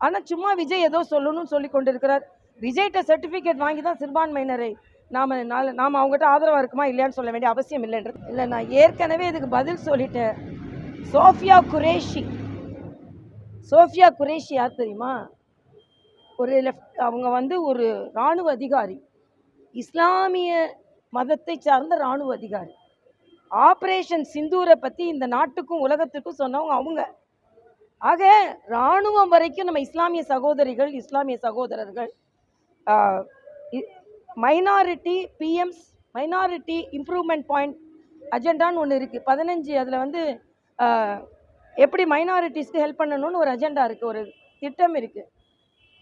ஆனால் சும்மா விஜய் ஏதோ சொல்லணும்னு சொல்லி கொண்டிருக்கிறார். விஜய்கிட்ட சர்டிஃபிகேட் வாங்கி தான் சிறுபான்மையினரை நாம் அவங்ககிட்ட ஆதரவாக இருக்குமா இல்லையான்னு சொல்ல வேண்டிய அவசியம் இல்லைன்றது இல்லை. நான் ஏற்கனவே இதுக்கு பதில் சொல்லிட்டேன். சோஃபியா குரேஷி யார் தெரியுமா? ஒரு அவங்க ஒரு இராணுவ அதிகாரி, இஸ்லாமிய மதத்தை சார்ந்த இராணுவ அதிகாரி. ஆப்ரேஷன் சிந்தூரை பற்றி இந்த நாட்டுக்கும் உலகத்துக்கும் சொன்னவங்க அவங்க. ஆக இராணுவம் வரைக்கும் நம்ம இஸ்லாமிய சகோதரிகள், இஸ்லாமிய சகோதரர்கள், minority PMs, minority improvement point அஜெண்டான்னு ஒன்று இருக்குது. 15 அதில் எப்படி மைனாரிட்டிஸ்க்கு ஹெல்ப் பண்ணணும்னு ஒரு அஜெண்டா இருக்குது, ஒரு திட்டம் இருக்குது.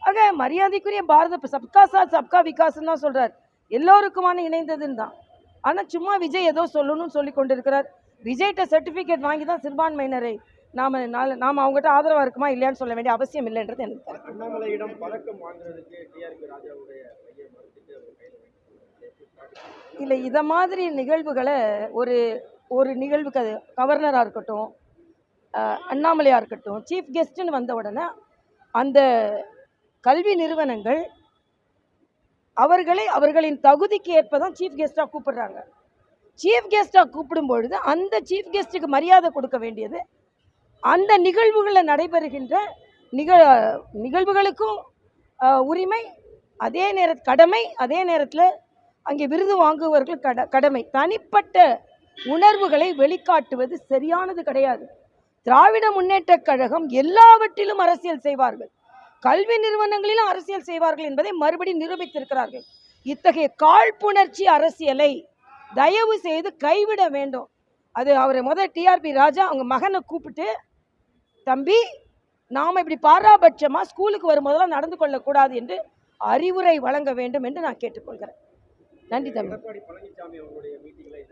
ஆக மரியாதைக்குரிய பாரத சப்கா சாத் சப்கா விகாஸ்ன்னு தான் சொல்கிறார், எல்லோருக்குமான இணைந்ததுன்னு தான். ஆனால் சும்மா விஜய் ஏதோ சொல்லணும்னு சொல்லி கொண்டிருக்கிறார். விஜய்கிட்ட சர்டிஃபிகேட் வாங்கி தான் சிறுபான்மையினரை நாம் அவங்ககிட்ட ஆதரவாக இருக்குமா இல்லையான்னு சொல்ல வேண்டிய அவசியம் இல்லைன்றது எனக்கு. அண்ணாமலையிடம் பழக்கம் வாங்குறதுக்கு டிஆர்பி ராஜாவுடைய இல்லை, இதை மாதிரி நிகழ்வுகளை ஒரு நிகழ்வுக்கு அது கவர்னராக இருக்கட்டும், அண்ணாமலையாக இருக்கட்டும், சீஃப் கெஸ்ட்டுன்னு வந்த உடனே அந்த கல்வி நிறுவனங்கள் அவர்களின் தகுதிக்கு ஏற்ப தான் சீஃப் கெஸ்ட்டாக கூப்பிடுறாங்க. சீஃப் கெஸ்ட்டாக கூப்பிடும் பொழுது அந்த சீஃப் கெஸ்ட்டுக்கு மரியாதை கொடுக்க வேண்டியது அந்த நிகழ்வுகளில் நடைபெறுகின்ற நிகழ்வுகளுக்கும் உரிமை, அதே கடமை, அதே நேரத்தில் அங்கே விருது வாங்குவர்கள் கடமை. தனிப்பட்ட உணர்வுகளை வெளிக்காட்டுவது சரியானது கிடையாது. திராவிட முன்னேற்ற கழகம் எல்லாவற்றிலும் அரசியல் செய்வார்கள், கல்வி நிறுவனங்களிலும் அரசியல் செய்வார்கள் என்பதை மறுபடியும் நிரூபித்திருக்கிறார்கள். இத்தகைய காழ்ப்புணர்ச்சி அரசியலை தயவு செய்து கைவிட வேண்டும். அது அவரை டிஆர்பி ராஜா அவங்க மகனை கூப்பிட்டு, தம்பி நாம் இப்படி பாராபட்சமாக ஸ்கூலுக்கு வரும்போதெல்லாம் நடந்து கொள்ளக்கூடாது என்று அறிவுரை வழங்க வேண்டும் என்று நான் கேட்டுக்கொள்கிறேன். நன்றி தம்பி.